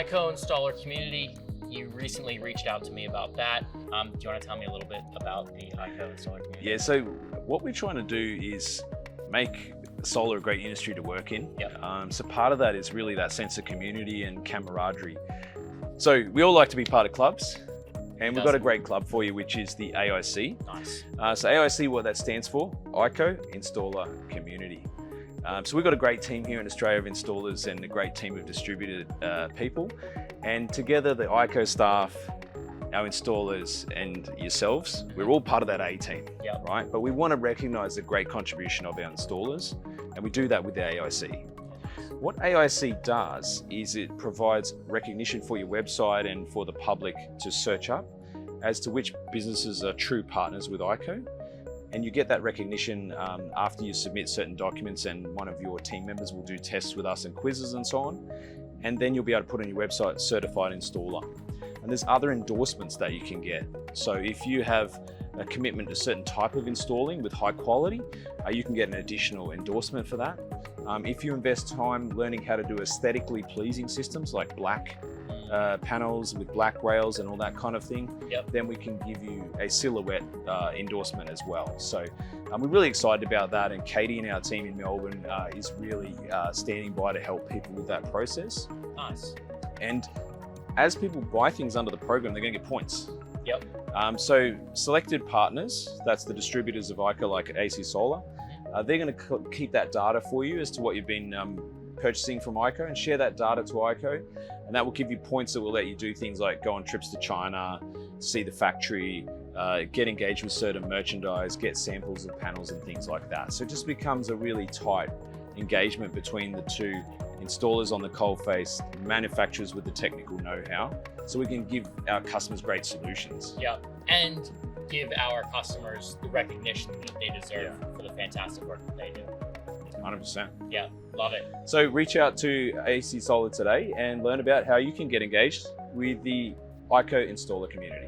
Aiko installer community, you recently reached out to me about that. Do you want to tell me a little bit about the Aiko installer community? Yeah, so what we're trying to do is make solar a great industry to work in. Yep. So part of that is really that sense of community and camaraderie. So we all like to be part of clubs, and we've got a great club for you, which is the AIC. Nice. So AIC, what that stands for, Aiko Installer Community. So we've got a great team here in Australia of installers and a great team of distributed people. And together, the Aiko staff, our installers and yourselves, we're all part of that A team, Yep. right? But we want to recognize the great contribution of our installers, and we do that with the AIC. What AIC does is it provides recognition for your website and for the public to search up as to which businesses are true partners with Aiko. And you get that recognition after you submit certain documents, and one of your team members will do tests with us and quizzes and so on. And then you'll be able to put on your website certified installer. And there's other endorsements that you can get. So if you have a commitment to a certain type of installing with high quality, you can get an additional endorsement for that. If you invest time learning how to do aesthetically pleasing systems like black panels with black rails and all that kind of thing, Yep. then we can give you a silhouette endorsement as well. So we're really excited about that, and Katie and our team in Melbourne is really standing by to help people with that process. Nice. And as people buy things under the program, they're going to get points. Yep. So selected partners, that's the distributors of Aiko, like at AC Solar, they're going to keep that data for you as to what you've been purchasing from Aiko, and share that data to Aiko, and that will give you points that will let you do things like go on trips to China, see the factory, get engaged with certain merchandise, get samples of panels and things like that. So it just becomes a really tight engagement between the two installers on the coalface, manufacturers with the technical know-how, so we can give our customers great solutions. Yep. And give our customers the recognition that they deserve for the fantastic work that they do. 100%. Yeah, love it. So reach out to AC Solar today and learn about how you can get engaged with the Aiko installer community.